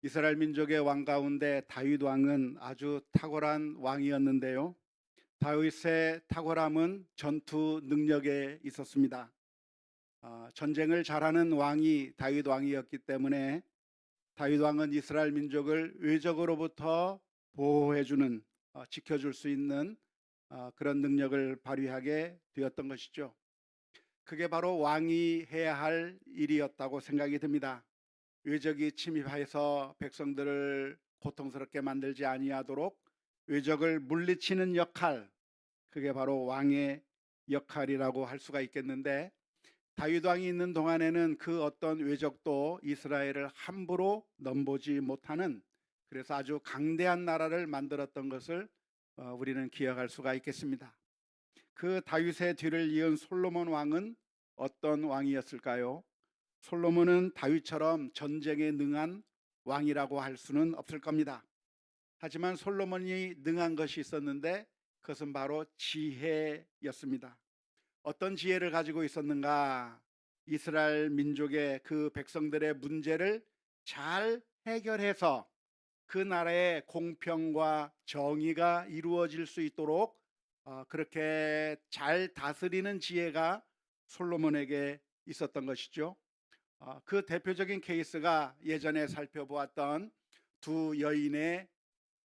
이스라엘 민족의 왕 가운데 다윗 왕은 아주 탁월한 왕이었는데요. 다윗의 탁월함은 전투 능력에 있었습니다. 전쟁을 잘하는 왕이 다윗 왕이었기 때문에 다윗 왕은 이스라엘 민족을 외적으로부터 보호해주는, 지켜줄 수 있는 그런 능력을 발휘하게 되었던 것이죠. 그게 바로 왕이 해야 할 일이었다고 생각이 듭니다. 외적이 침입해서 백성들을 고통스럽게 만들지 아니하도록 외적을 물리치는 역할, 그게 바로 왕의 역할이라고 할 수가 있겠는데, 다윗 왕이 있는 동안에는 그 어떤 외적도 이스라엘을 함부로 넘보지 못하는, 그래서 아주 강대한 나라를 만들었던 것을 우리는 기억할 수가 있겠습니다. 그 다윗의 뒤를 이은 솔로몬 왕은 어떤 왕이었을까요? 솔로몬은 다윗처럼 전쟁에 능한 왕이라고 할 수는 없을 겁니다. 하지만 솔로몬이 능한 것이 있었는데 그것은 바로 지혜였습니다. 어떤 지혜를 가지고 있었는가? 이스라엘 민족의 그 백성들의 문제를 잘 해결해서 그 나라의 공평과 정의가 이루어질 수 있도록 그렇게 잘 다스리는 지혜가 솔로몬에게 있었던 것이죠. 그 대표적인 케이스가 예전에 살펴보았던 두 여인의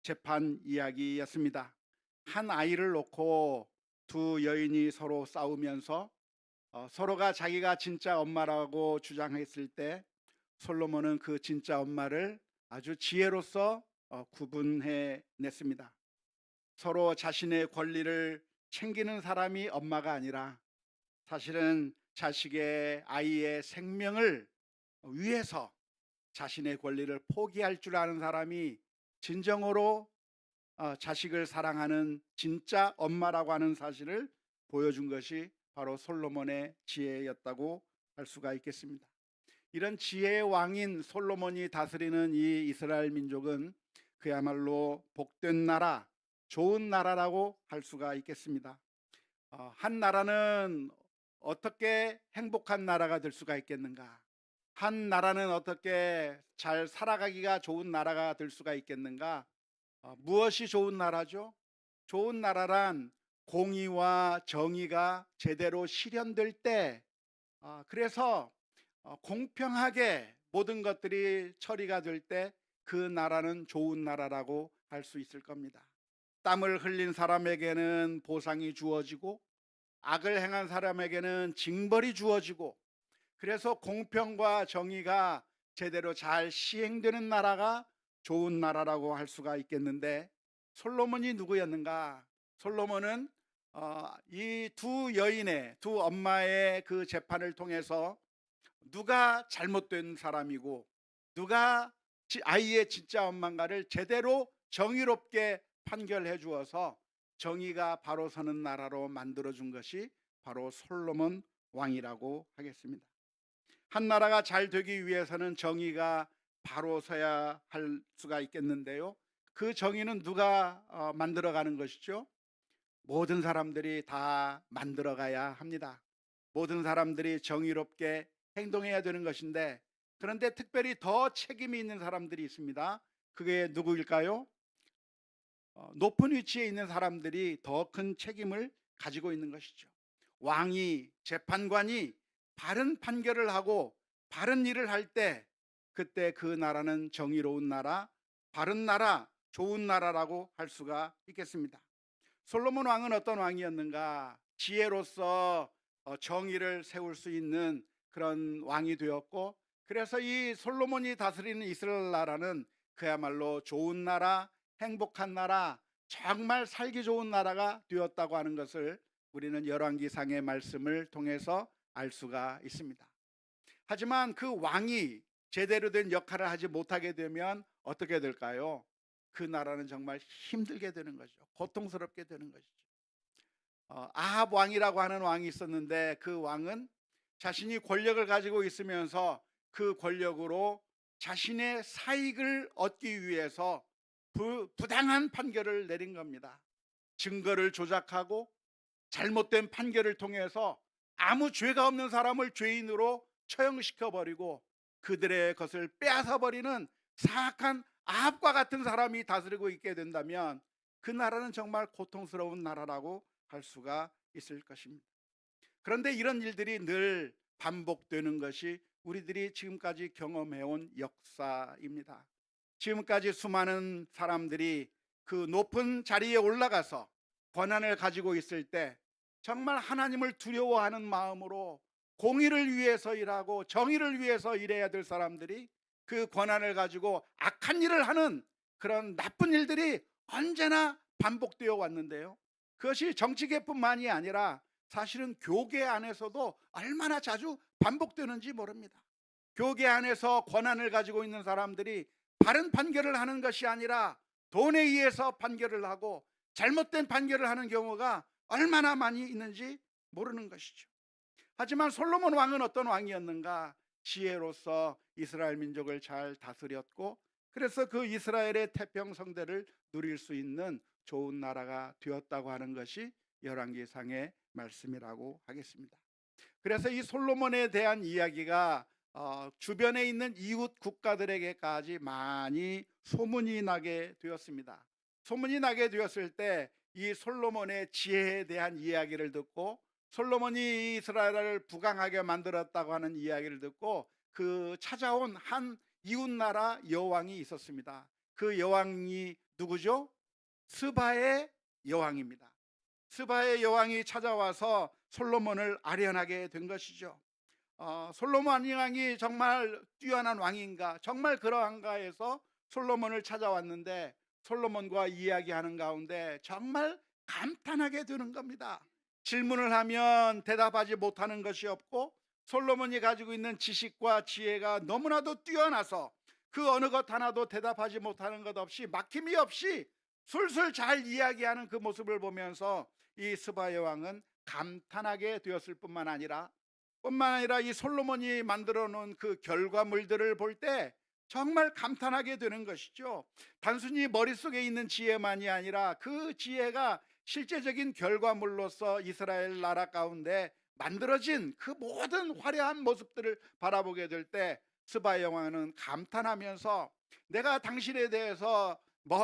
재판 이야기였습니다. 한 아이를 놓고 두 여인이 서로 싸우면서 서로가 자기가 진짜 엄마라고 주장했을 때 솔로몬은 그 진짜 엄마를 아주 지혜로서 구분해 냈습니다. 서로 자신의 권리를 챙기는 사람이 엄마가 아니라 사실은 자식의 아이의 생명을 위해서 자신의 권리를 포기할 줄 아는 사람이 진정으로 자식을 사랑하는 진짜 엄마라고 하는 사실을 보여준 것이 바로 솔로몬의 지혜였다고 할 수가 있겠습니다. 이런 지혜의 왕인 솔로몬이 다스리는 이 이스라엘 민족은 그야말로 복된 나라, 좋은 나라라고 할 수가 있겠습니다. 한 나라는 어떻게 행복한 나라가 될 수가 있겠는가? 한 나라는 어떻게 잘 살아가기가 좋은 나라가 될 수가 있겠는가? 무엇이 좋은 나라죠? 좋은 나라란 공의와 정의가 제대로 실현될 때, 그래서 공평하게 모든 것들이 처리가 될 때 그 나라는 좋은 나라라고 할 수 있을 겁니다. 땀을 흘린 사람에게는 보상이 주어지고 악을 행한 사람에게는 징벌이 주어지고, 그래서 공평과 정의가 제대로 잘 시행되는 나라가 좋은 나라라고 할 수가 있겠는데, 솔로몬이 누구였는가? 솔로몬은 이 두 여인의, 두 엄마의 그 재판을 통해서 누가 잘못된 사람이고 누가 아이의 진짜 엄마인가를 제대로 정의롭게 판결해 주어서 정의가 바로 서는 나라로 만들어 준 것이 바로 솔로몬 왕이라고 하겠습니다. 한 나라가 잘 되기 위해서는 정의가 바로 서야 할 수가 있겠는데요. 그 정의는 누가 만들어 가는 것이죠? 모든 사람들이 다 만들어 가야 합니다. 모든 사람들이 정의롭게 행동해야 되는 것인데, 그런데 특별히 더 책임이 있는 사람들이 있습니다. 그게 누구일까요? 높은 위치에 있는 사람들이 더 큰 책임을 가지고 있는 것이죠. 왕이, 재판관이 바른 판결을 하고 바른 일을 할 때, 그때 그 나라는 정의로운 나라, 바른 나라, 좋은 나라라고 할 수가 있겠습니다. 솔로몬 왕은 어떤 왕이었는가? 지혜로서 정의를 세울 수 있는 그런 왕이 되었고, 그래서 이 솔로몬이 다스리는 이스라엘 나라는 그야말로 좋은 나라, 행복한 나라, 정말 살기 좋은 나라가 되었다고 하는 것을 우리는 열왕기상의 말씀을 통해서 알 수가 있습니다. 하지만 그 왕이 제대로 된 역할을 하지 못하게 되면 어떻게 될까요? 그 나라는 정말 힘들게 되는 거죠. 고통스럽게 되는 것이죠. 아합 왕이라고 하는 왕이 있었는데, 그 왕은 자신이 권력을 가지고 있으면서 그 권력으로 자신의 사익을 얻기 위해서 부당한 판결을 내린 겁니다. 증거를 조작하고 잘못된 판결을 통해서 아무 죄가 없는 사람을 죄인으로 처형시켜 버리고 그들의 것을 빼앗아 버리는 사악한 아합과 같은 사람이 다스리고 있게 된다면 그 나라는 정말 고통스러운 나라라고 할 수가 있을 것입니다. 그런데 이런 일들이 늘 반복되는 것이 우리들이 지금까지 경험해온 역사입니다. 지금까지 수많은 사람들이 그 높은 자리에 올라가서 권한을 가지고 있을 때 정말 하나님을 두려워하는 마음으로 공의를 위해서 일하고 정의를 위해서 일해야 될 사람들이 그 권한을 가지고 악한 일을 하는 그런 나쁜 일들이 언제나 반복되어 왔는데요. 그것이 정치계뿐만이 아니라 사실은 교계 안에서도 얼마나 자주 반복되는지 모릅니다. 교계 안에서 권한을 가지고 있는 사람들이 바른 판결을 하는 것이 아니라 돈에 의해서 판결을 하고 잘못된 판결을 하는 경우가 얼마나 많이 있는지 모르는 것이죠. 하지만 솔로몬 왕은 어떤 왕이었는가? 지혜로서 이스라엘 민족을 잘 다스렸고, 그래서 그 이스라엘의 태평성대를 누릴 수 있는 좋은 나라가 되었다고 하는 것이 열왕기상의 말씀이라고 하겠습니다. 그래서 이 솔로몬에 대한 이야기가 주변에 있는 이웃 국가들에게까지 많이 소문이 나게 되었습니다. 소문이 나게 되었을 때 이 솔로몬의 지혜에 대한 이야기를 듣고, 솔로몬이 이스라엘을 부강하게 만들었다고 하는 이야기를 듣고 그 찾아온 한 이웃 나라 여왕이 있었습니다. 그 여왕이 누구죠? 스바의 여왕입니다. 스바의 여왕이 찾아와서 솔로몬을 아련하게 된 것이죠. 솔로몬 왕이 정말 뛰어난 왕인가, 정말 그러한가 해서 솔로몬을 찾아왔는데 솔로몬과 이야기하는 가운데 정말 감탄하게 되는 겁니다. 질문을 하면 대답하지 못하는 것이 없고, 솔로몬이 가지고 있는 지식과 지혜가 너무나도 뛰어나서 그 어느 것 하나도 대답하지 못하는 것 없이 막힘이 없이 술술 잘 이야기하는 그 모습을 보면서 이 스바 여왕은 감탄하게 되었을 뿐만 아니라 이 솔로몬이 만들어 놓은 그 결과물들을 볼 때 정말 감탄하게 되는 것이죠. 단순히 머릿속에 있는 지혜만이 아니라 그 지혜가 실제적인 결과물로서 이스라엘 나라 가운데 만들어진 그 모든 화려한 모습들을 바라보게 될 때 스바 여왕은 감탄하면서, 내가 당신에 대해서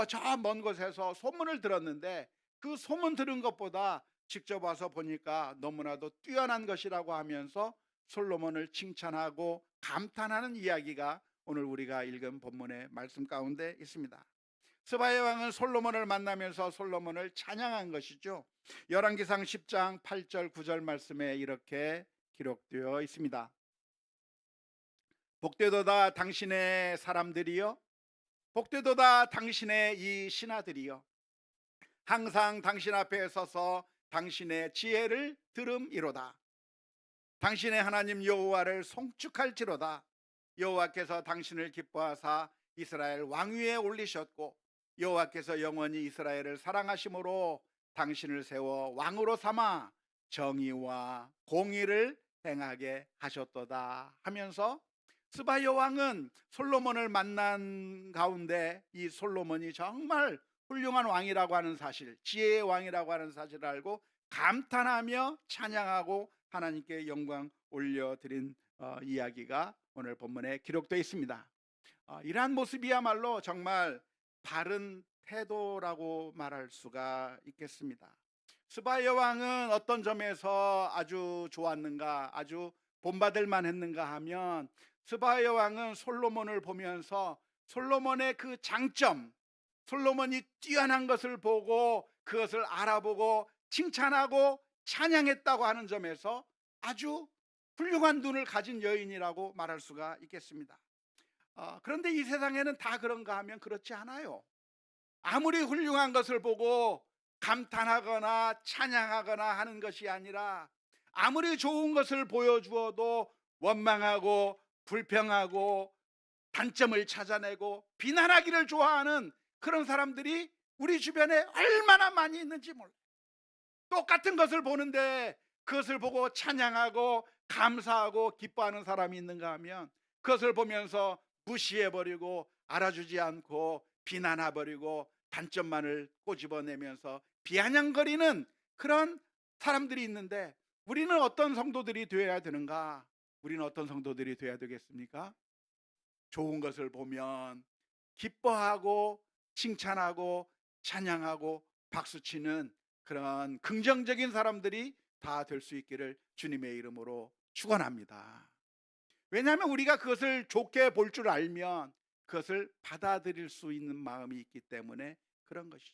저 먼 곳에서 소문을 들었는데 그 소문 들은 것보다 직접 와서 보니까 너무나도 뛰어난 것이라고 하면서 솔로몬을 칭찬하고 감탄하는 이야기가 오늘 우리가 읽은 본문의 말씀 가운데 있습니다. 스바의 왕은 솔로몬을 만나면서 솔로몬을 찬양한 것이죠. 열왕기상 10장 8절 9절 말씀에 이렇게 기록되어 있습니다. 복되도다 당신의 사람들이여, 복되도다 당신의 이 신하들이여, 항상 당신 앞에 서서 당신의 지혜를 들음이로다. 당신의 하나님 여호와를 송축할지로다. 여호와께서 당신을 기뻐하사 이스라엘 왕위에 올리셨고, 여호와께서 영원히 이스라엘을 사랑하심으로 당신을 세워 왕으로 삼아 정의와 공의를 행하게 하셨도다 하면서, 스바 여왕은 솔로몬을 만난 가운데 이 솔로몬이 정말 훌륭한 왕이라고 하는 사실, 지혜의 왕이라고 하는 사실을 알고 감탄하며 찬양하고 하나님께 영광 올려드린 이야기가 오늘 본문에 기록되어 있습니다. 이러한 모습이야말로 정말 바른 태도라고 말할 수가 있겠습니다. 스바 여왕은 어떤 점에서 아주 좋았는가, 아주 본받을 만했는가 하면, 스바 여왕은 솔로몬을 보면서 솔로몬의 그 장점, 솔로몬이 뛰어난 것을 보고 그것을 알아보고 칭찬하고 찬양했다고 하는 점에서 아주 훌륭한 눈을 가진 여인이라고 말할 수가 있겠습니다. 그런데 이 세상에는 다 그런가 하면 그렇지 않아요. 아무리 훌륭한 것을 보고 감탄하거나 찬양하거나 하는 것이 아니라, 아무리 좋은 것을 보여주어도 원망하고 불평하고 단점을 찾아내고 비난하기를 좋아하는 그런 사람들이 우리 주변에 얼마나 많이 있는지 몰라요. 똑같은 것을 보는데 그것을 보고 찬양하고 감사하고 기뻐하는 사람이 있는가 하면, 그것을 보면서 무시해버리고 알아주지 않고 비난해버리고 단점만을 꼬집어내면서 비아냥거리는 그런 사람들이 있는데, 우리는 어떤 성도들이 되어야 되는가? 우리는 어떤 성도들이 되어야 되겠습니까? 좋은 것을 보면 기뻐하고 칭찬하고 찬양하고 박수치는 그런 긍정적인 사람들이 다 될 수 있기를 주님의 이름으로 축원합니다. 왜냐하면 우리가 그것을 좋게 볼 줄 알면 그것을 받아들일 수 있는 마음이 있기 때문에 그런 것이죠.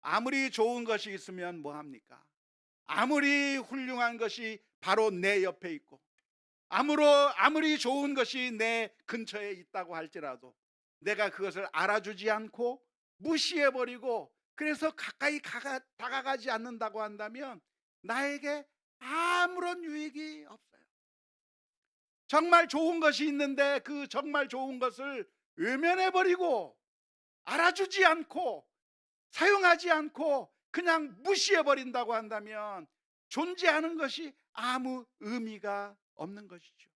아무리 좋은 것이 있으면 뭐 합니까? 아무리 훌륭한 것이 바로 내 옆에 있고 아무리 좋은 것이 내 근처에 있다고 할지라도 내가 그것을 알아주지 않고 무시해버리고 그래서 가까이 다가가지 않는다고 한다면 나에게 아무런 유익이 없어요. 정말 좋은 것이 있는데 그 정말 좋은 것을 외면해버리고 알아주지 않고 사용하지 않고 그냥 무시해버린다고 한다면 존재하는 것이 아무 의미가 없는 것이죠.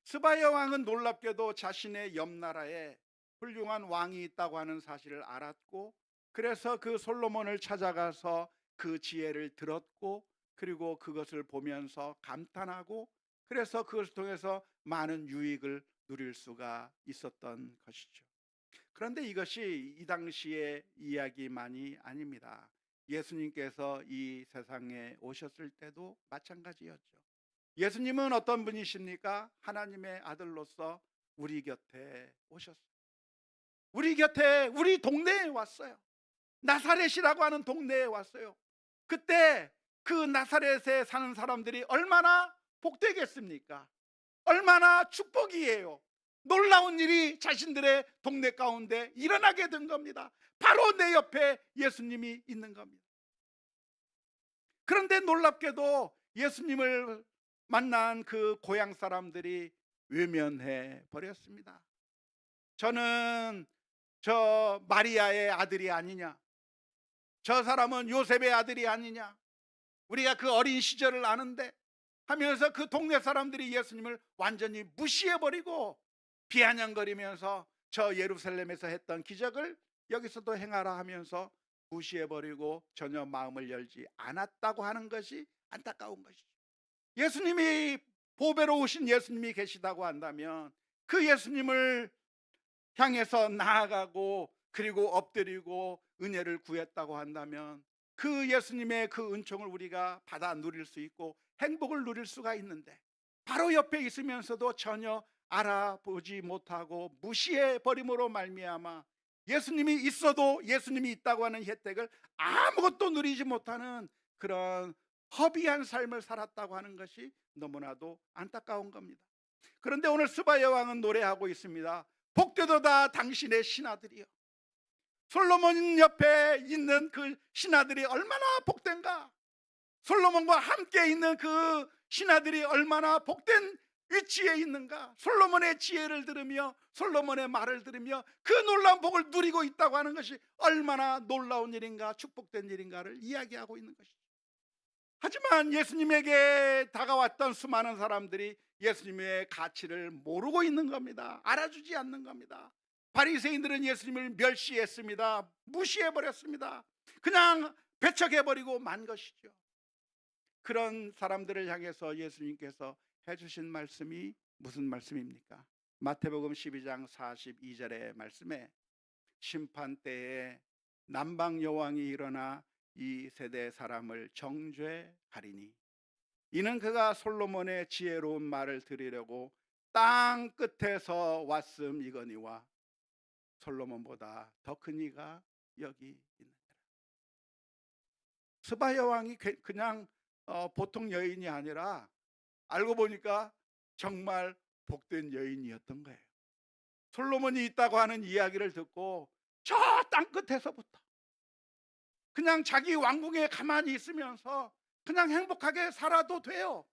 스바야 왕은 놀랍게도 자신의 옆나라에 훌륭한 왕이 있다고 하는 사실을 알았고 그래서 그 솔로몬을 찾아가서 그 지혜를 들었고 그리고 그것을 보면서 감탄하고 그래서 그것을 통해서 많은 유익을 누릴 수가 있었던 것이죠. 그런데 이것이 이 당시의 이야기만이 아닙니다. 예수님께서 이 세상에 오셨을 때도 마찬가지였죠. 예수님은 어떤 분이십니까? 하나님의 아들로서 우리 곁에 오셨어요. 우리 곁에 우리 동네에 왔어요. 나사렛이라고 하는 동네에 왔어요. 그때 그 나사렛에 사는 사람들이 얼마나 복되겠습니까? 얼마나 축복이에요. 놀라운 일이 자신들의 동네 가운데 일어나게 된 겁니다. 바로 내 옆에 예수님이 있는 겁니다. 그런데 놀랍게도 예수님을 만난 그 고향 사람들이 외면해 버렸습니다. 저는 저 마리아의 아들이 아니냐, 저 사람은 요셉의 아들이 아니냐, 우리가 그 어린 시절을 아는데 하면서 그 동네 사람들이 예수님을 완전히 무시해버리고 비아냥거리면서 저 예루살렘에서 했던 기적을 여기서도 행하라 하면서 무시해버리고 전혀 마음을 열지 않았다고 하는 것이 안타까운 것이죠. 예수님이 보배로 오신 예수님이 계시다고 한다면 그 예수님을 향해서 나아가고 그리고 엎드리고 은혜를 구했다고 한다면 그 예수님의 그 은총을 우리가 받아 누릴 수 있고 행복을 누릴 수가 있는데 바로 옆에 있으면서도 전혀 알아보지 못하고 무시해 버림으로 말미암아 예수님이 있어도 예수님이 있다고 하는 혜택을 아무것도 누리지 못하는 그런 허비한 삶을 살았다고 하는 것이 너무나도 안타까운 겁니다. 그런데 오늘 스바야 왕은 노래하고 있습니다. 복되도다 당신의 신하들이여. 솔로몬 옆에 있는 그 신하들이 얼마나 복된가. 솔로몬과 함께 있는 그 신하들이 얼마나 복된 위치에 있는가. 솔로몬의 지혜를 들으며 솔로몬의 말을 들으며 그 놀라운 복을 누리고 있다고 하는 것이 얼마나 놀라운 일인가, 축복된 일인가를 이야기하고 있는 것이죠. 하지만 예수님에게 다가왔던 수많은 사람들이 예수님의 가치를 모르고 있는 겁니다. 알아주지 않는 겁니다. 바리새인들은 예수님을 멸시했습니다. 무시해버렸습니다. 그냥 배척해버리고 만 것이죠. 그런 사람들을 향해서 예수님께서 해주신 말씀이 무슨 말씀입니까? 마태복음 12장 42절의 말씀에 심판 때에 남방 여왕이 일어나 이 세대 사람을 정죄하리니 이는 그가 솔로몬의 지혜로운 말을 들으려고 땅 끝에서 왔음이거니와 솔로몬보다 더 큰 이가 여기 있느니라. 스바야 왕이 그냥 보통 여인이 아니라 알고 보니까 정말 복된 여인이었던 거예요. 솔로몬이 있다고 하는 이야기를 듣고 저 땅 끝에서부터 그냥 자기 왕궁에 가만히 있으면서 그냥 행복하게 살아도 돼요.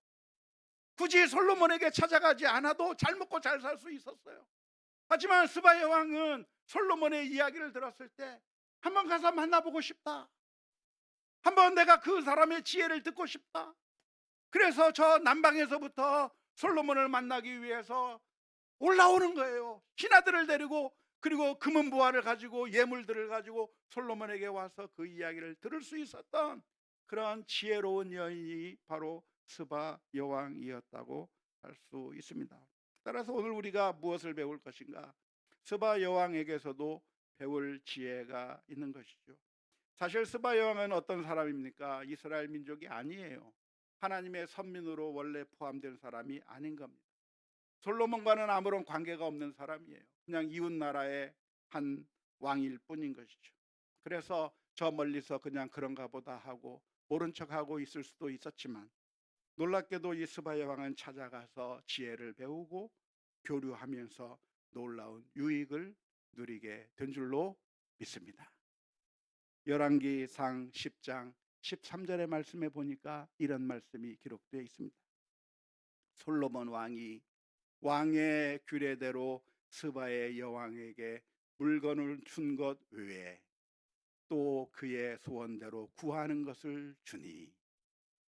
굳이 솔로몬에게 찾아가지 않아도 잘 먹고 잘 살 수 있었어요. 하지만 스바야 왕은 솔로몬의 이야기를 들었을 때 한번 가서 만나보고 싶다. 한번 내가 그 사람의 지혜를 듣고 싶다. 그래서 저 남방에서부터 솔로몬을 만나기 위해서 올라오는 거예요. 신하들을 데리고 그리고 금은보화를 가지고 예물들을 가지고 솔로몬에게 와서 그 이야기를 들을 수 있었던 그런 지혜로운 여인이 바로 스바 여왕이었다고 할 수 있습니다. 따라서 오늘 우리가 무엇을 배울 것인가? 스바 여왕에게서도 배울 지혜가 있는 것이죠. 사실 스바 여왕은 어떤 사람입니까? 이스라엘 민족이 아니에요. 하나님의 선민으로 원래 포함된 사람이 아닌 겁니다. 솔로몬과는 아무런 관계가 없는 사람이에요. 그냥 이웃 나라의 한 왕일 뿐인 것이죠. 그래서 저 멀리서 그냥 그런가 보다 하고 모른 척하고 있을 수도 있었지만, 놀랍게도 이 스바 여왕은 찾아가서 지혜를 배우고 교류하면서 놀라운 유익을 누리게 된 줄로 믿습니다. 열왕기상 10장 13절의 말씀에 보니까 이런 말씀이 기록되어 있습니다. 솔로몬 왕이 왕의 규례대로 스바의 여왕에게 물건을 준 것 외에 또 그의 소원대로 구하는 것을 주니,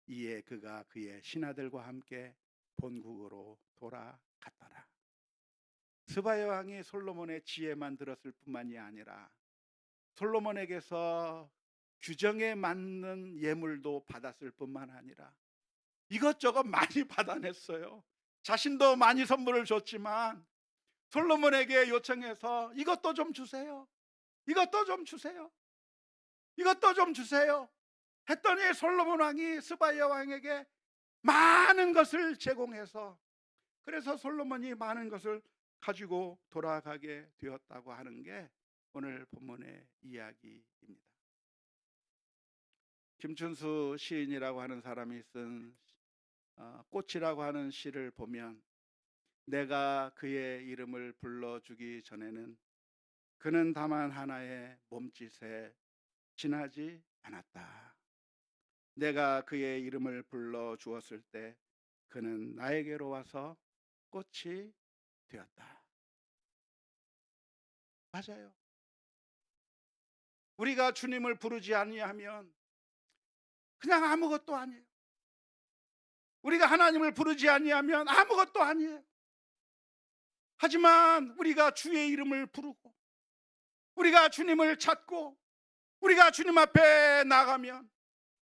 이에 그가 그의 신하들과 함께 본국으로 돌아갔더라. 스바 여왕이 솔로몬의 지혜만 들었을 뿐만이 아니라 솔로몬에게서 규정에 맞는 예물도 받았을 뿐만 아니라 이것저것 많이 받아냈어요. 자신도 많이 선물을 줬지만 솔로몬에게 요청해서 이것도 좀 주세요, 이것도 좀 주세요, 이것도 좀 주세요 했더니 솔로몬 왕이 스바 여왕에게 많은 것을 제공해서, 그래서 솔로몬이 많은 것을 가지고 돌아가게 되었다고 하는 게 오늘 본문의 이야기입니다. 김춘수 시인이라고 하는 사람이 쓴 꽃이라고 하는 시를 보면, 내가 그의 이름을 불러주기 전에는 그는 다만 하나의 몸짓에 지나지 않았다. 내가 그의 이름을 불러주었을 때 그는 나에게로 와서 꽃이 되었다. 맞아요. 우리가 주님을 부르지 아니하면 그냥 아무것도 아니에요. 우리가 하나님을 부르지 아니하면 아무것도 아니에요. 하지만 우리가 주의 이름을 부르고 우리가 주님을 찾고 우리가 주님 앞에 나가면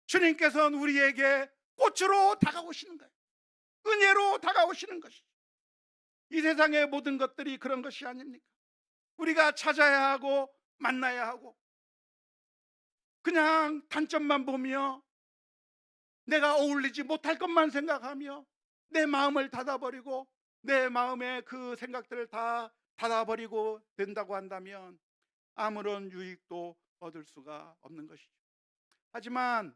주님께서는 우리에게 꽃으로 다가오시는 거예요. 은혜로 다가오시는 것이죠. 이 세상의 모든 것들이 그런 것이 아닙니까? 우리가 찾아야 하고 만나야 하고 그냥 단점만 보며 내가 어울리지 못할 것만 생각하며 내 마음을 닫아버리고 내 마음의 그 생각들을 다 닫아버리고 된다고 한다면 아무런 유익도 얻을 수가 없는 것이죠. 하지만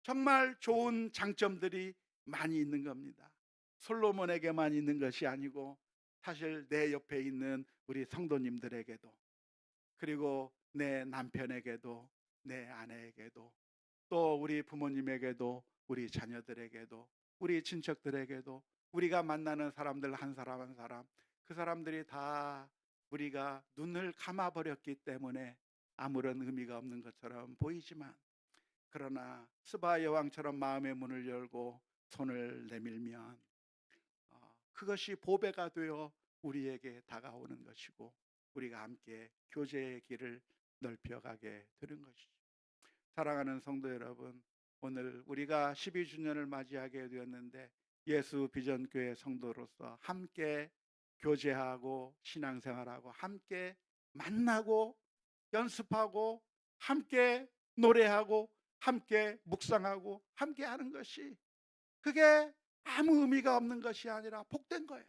정말 좋은 장점들이 많이 있는 겁니다. 솔로몬에게만 있는 것이 아니고 사실 내 옆에 있는 우리 성도님들에게도, 그리고 내 남편에게도, 내 아내에게도, 또 우리 부모님에게도, 우리 자녀들에게도, 우리 친척들에게도, 우리가 만나는 사람들 한 사람 한 사람, 그 사람들이 다 우리가 눈을 감아버렸기 때문에 아무런 의미가 없는 것처럼 보이지만, 그러나 스바 여왕처럼 마음의 문을 열고 손을 내밀면 그것이 보배가 되어 우리에게 다가오는 것이고 우리가 함께 교제의 길을 넓혀가게 되는 것이죠. 사랑하는 성도 여러분, 오늘 우리가 12주년을 맞이하게 되었는데 예수 비전교회 성도로서 함께 교제하고 신앙생활하고 함께 만나고 연습하고 함께 노래하고 함께 묵상하고 함께 하는 것이, 그게 아무 의미가 없는 것이 아니라 복된 거예요.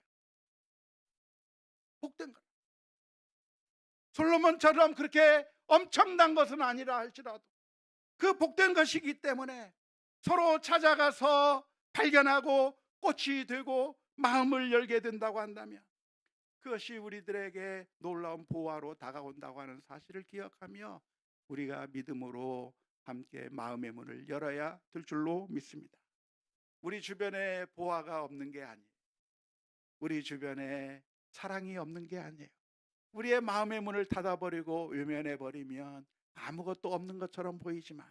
복된 거예요. 솔로몬처럼 그렇게 엄청난 것은 아니라 할지라도 그 복된 것이기 때문에 서로 찾아가서 발견하고 꽃이 되고 마음을 열게 된다고 한다면 그것이 우리들에게 놀라운 보화로 다가온다고 하는 사실을 기억하며 우리가 믿음으로 함께 마음의 문을 열어야 될 줄로 믿습니다. 우리 주변에 보화가 없는 게 아니에요. 우리 주변에 사랑이 없는 게 아니에요. 우리의 마음의 문을 닫아버리고 외면해버리면 아무것도 없는 것처럼 보이지만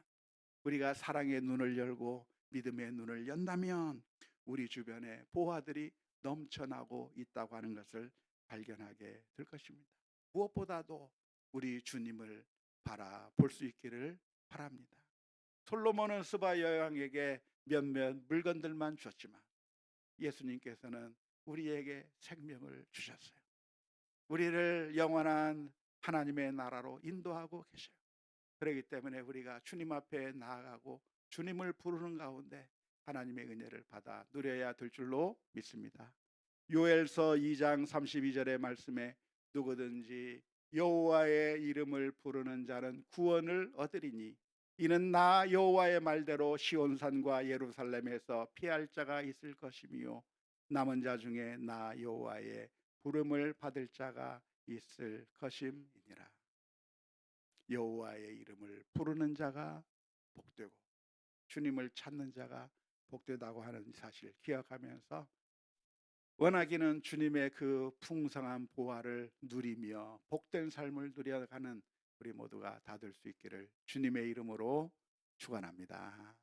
우리가 사랑의 눈을 열고 믿음의 눈을 연다면 우리 주변에 보화들이 넘쳐나고 있다고 하는 것을 발견하게 될 것입니다. 무엇보다도 우리 주님을 바라볼 수 있기를 바랍니다. 솔로몬은 스바 여왕에게 몇몇 물건들만 줬지만 예수님께서는 우리에게 생명을 주셨어요. 우리를 영원한 하나님의 나라로 인도하고 계셔요. 그렇기 때문에 우리가 주님 앞에 나아가고 주님을 부르는 가운데 하나님의 은혜를 받아 누려야 될 줄로 믿습니다. 요엘서 2장 32절의 말씀에 누구든지 여호와의 이름을 부르는 자는 구원을 얻으리니 이는 나 여호와의 말대로 시온산과 예루살렘에서 피할 자가 있을 것이며 남은 자 중에 나 여호와의 부름을 받을 자가 있을 것임이니라. 여호와의 이름을 부르는 자가 복되고 주님을 찾는 자가 복되다고 하는 사실 기억하면서 원하기는 주님의 그 풍성한 보화를 누리며 복된 삶을 누려가는 우리 모두가 다 될 수 있기를 주님의 이름으로 축원합니다.